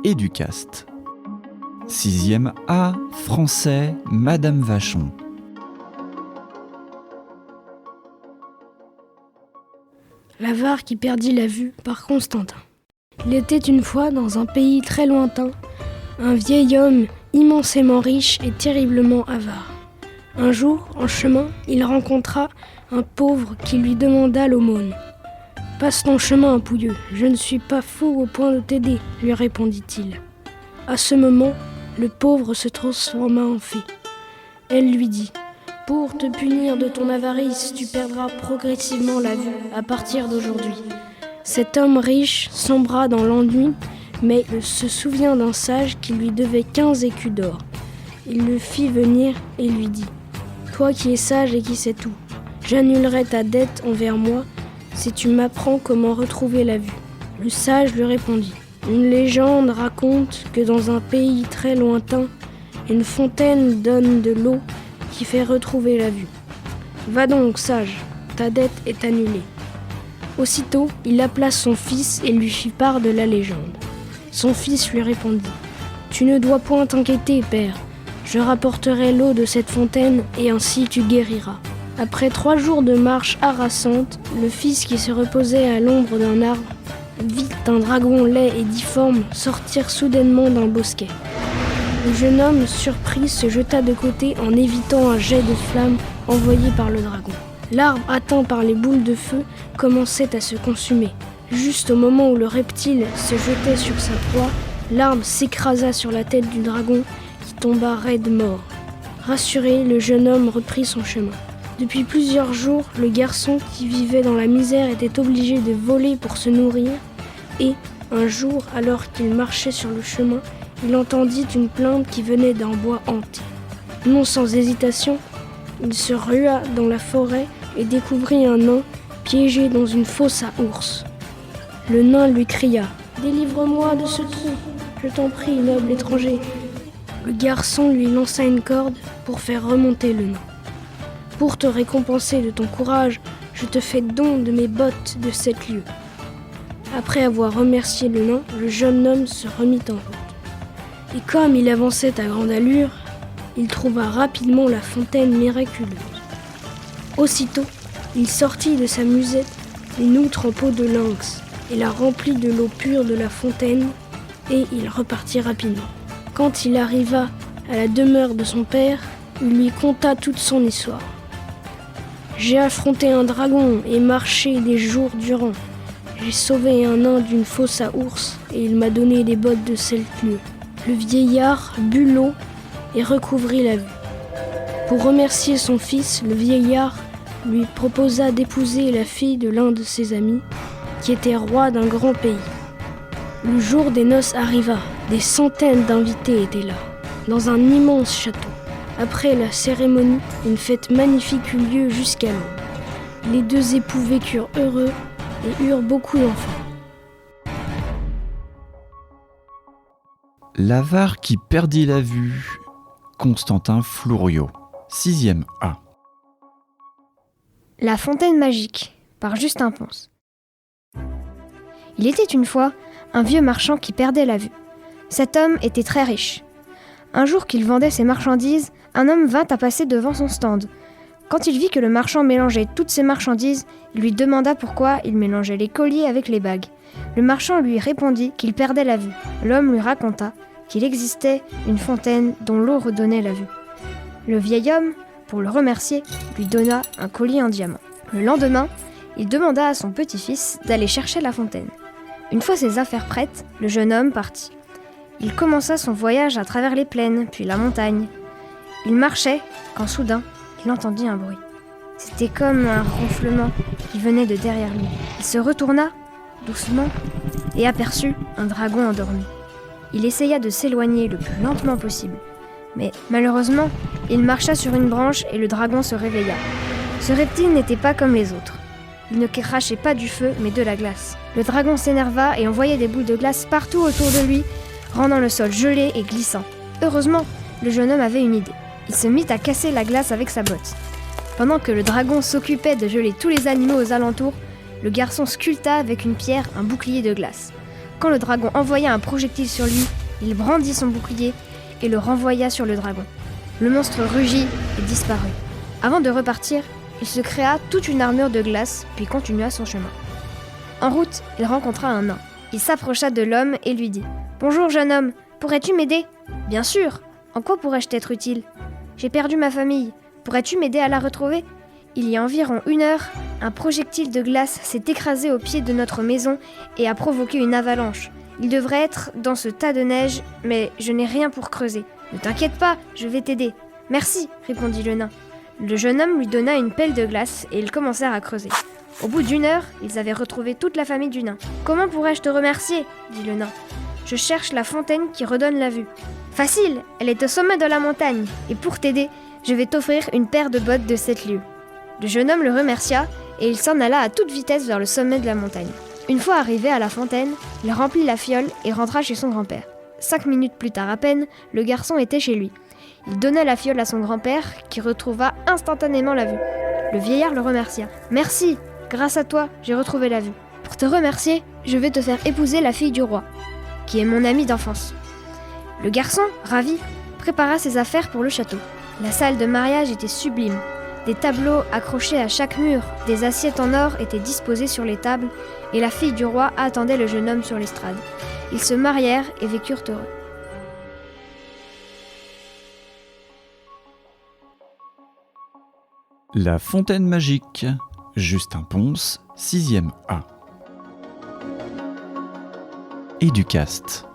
Éducast. 6e A, français, Madame Vachon. L'avare qui perdit la vue par Constantin. Il était une fois dans un pays très lointain, un vieil homme immensément riche et terriblement avare. Un jour, en chemin, il rencontra un pauvre qui lui demanda l'aumône. « Passe ton chemin, Pouilleux, je ne suis pas fou au point de t'aider, » lui répondit-il. À ce moment, le pauvre se transforma en fée. Elle lui dit « Pour te punir de ton avarice, tu perdras progressivement la vue à partir d'aujourd'hui. » Cet homme riche sombra dans l'ennui, mais il se souvient d'un sage qui lui devait 15 écus d'or. Il le fit venir et lui dit « Toi qui es sage et qui sais tout, j'annulerai ta dette envers moi si tu m'apprends comment retrouver la vue. » Le sage lui répondit « Une légende raconte que dans un pays très lointain, une fontaine donne de l'eau qui fait retrouver la vue. Va donc, sage, ta dette est annulée. » Aussitôt, il appela son fils et lui fit part de la légende. Son fils lui répondit « Tu ne dois point t'inquiéter, père. Je rapporterai l'eau de cette fontaine et ainsi tu guériras. » Après 3 jours de marche harassante, le fils qui se reposait à l'ombre d'un arbre vit un dragon laid et difforme sortir soudainement d'un bosquet. Le jeune homme, surpris, se jeta de côté en évitant un jet de flamme envoyé par le dragon. L'arbre, atteint par les boules de feu, commençait à se consumer. Juste au moment où le reptile se jetait sur sa proie, l'arbre s'écrasa sur la tête du dragon qui tomba raide mort. Rassuré, le jeune homme reprit son chemin. Depuis plusieurs jours, le garçon qui vivait dans la misère était obligé de voler pour se nourrir et, un jour, alors qu'il marchait sur le chemin, il entendit une plainte qui venait d'un bois hanté. Non sans hésitation, il se rua dans la forêt et découvrit un nain piégé dans une fosse à ours. Le nain lui cria « Délivre-moi de ce trou, je t'en prie, noble étranger. » Le garçon lui lança une corde pour faire remonter le nain. « Pour te récompenser de ton courage, je te fais don de mes bottes de 7 lieues. » Après avoir remercié le nain, le jeune homme se remit en route. Et comme il avançait à grande allure, il trouva rapidement la fontaine miraculeuse. Aussitôt, il sortit de sa musette une outre en peau de lynx et la remplit de l'eau pure de la fontaine, et il repartit rapidement. Quand il arriva à la demeure de son père, il lui conta toute son histoire. « J'ai affronté un dragon et marché des jours durant. J'ai sauvé un nain d'une fosse à ours et il m'a donné des bottes de 7 lieues. » Le vieillard but l'eau et recouvrit la vue. Pour remercier son fils, le vieillard lui proposa d'épouser la fille de l'un de ses amis, qui était roi d'un grand pays. Le jour des noces arriva. Des centaines d'invités étaient là, dans un immense château. Après la cérémonie, une fête magnifique eut lieu jusqu'à l'aube. Les 2 époux vécurent heureux et eurent beaucoup d'enfants. L'avare qui perdit la vue, Constantin Flouriot. 6e A. La fontaine magique, par Justin Ponce. Il était une fois un vieux marchand qui perdait la vue. Cet homme était très riche. Un jour qu'il vendait ses marchandises, un homme vint à passer devant son stand. Quand il vit que le marchand mélangeait toutes ses marchandises, il lui demanda pourquoi il mélangeait les colliers avec les bagues. Le marchand lui répondit qu'il perdait la vue. L'homme lui raconta qu'il existait une fontaine dont l'eau redonnait la vue. Le vieil homme, pour le remercier, lui donna un collier en diamant. Le lendemain, il demanda à son petit-fils d'aller chercher la fontaine. Une fois ses affaires prêtes, le jeune homme partit. Il commença son voyage à travers les plaines, puis la montagne. Il marchait, quand soudain, il entendit un bruit. C'était comme un ronflement qui venait de derrière lui. Il se retourna, doucement, et aperçut un dragon endormi. Il essaya de s'éloigner le plus lentement possible. Mais malheureusement, il marcha sur une branche et le dragon se réveilla. Ce reptile n'était pas comme les autres. Il ne crachait pas du feu, mais de la glace. Le dragon s'énerva et envoyait des boules de glace partout autour de lui, rendant le sol gelé et glissant. Heureusement, le jeune homme avait une idée. Il se mit à casser la glace avec sa botte. Pendant que le dragon s'occupait de geler tous les animaux aux alentours, le garçon sculpta avec une pierre un bouclier de glace. Quand le dragon envoya un projectile sur lui, il brandit son bouclier et le renvoya sur le dragon. Le monstre rugit et disparut. Avant de repartir, il se créa toute une armure de glace, puis continua son chemin. En route, il rencontra un nain. Il s'approcha de l'homme et lui dit « Bonjour jeune homme, pourrais-tu m'aider ?»« Bien sûr, en quoi pourrais-je t'être utile ? J'ai perdu ma famille, pourrais-tu m'aider à la retrouver ?» Il y a environ 1 heure, un projectile de glace s'est écrasé au pied de notre maison et a provoqué une avalanche. Il devrait être dans ce tas de neige, mais je n'ai rien pour creuser. « Ne t'inquiète pas, je vais t'aider. »« Merci, » répondit le nain. Le jeune homme lui donna une pelle de glace et ils commencèrent à creuser. Au bout d'1 heure, ils avaient retrouvé toute la famille du nain. « Comment pourrais-je te remercier ?» dit le nain. « Je cherche la fontaine qui redonne la vue. »« Facile, elle est au sommet de la montagne, et pour t'aider, je vais t'offrir une paire de bottes de 7 lieues. » Le jeune homme le remercia et il s'en alla à toute vitesse vers le sommet de la montagne. Une fois arrivé à la fontaine, il remplit la fiole et rentra chez son grand-père. 5 minutes plus tard à peine, le garçon était chez lui. Il donna la fiole à son grand-père qui retrouva instantanément la vue. Le vieillard le remercia. « Merci, grâce à toi, j'ai retrouvé la vue. Pour te remercier, je vais te faire épouser la fille du roi, qui est mon amie d'enfance. » Le garçon, ravi, prépara ses affaires pour le château. La salle de mariage était sublime. Des tableaux accrochés à chaque mur, des assiettes en or étaient disposées sur les tables, et la fille du roi attendait le jeune homme sur l'estrade. Ils se marièrent et vécurent heureux. La fontaine magique. Justin Ponce, 6e A. Educast.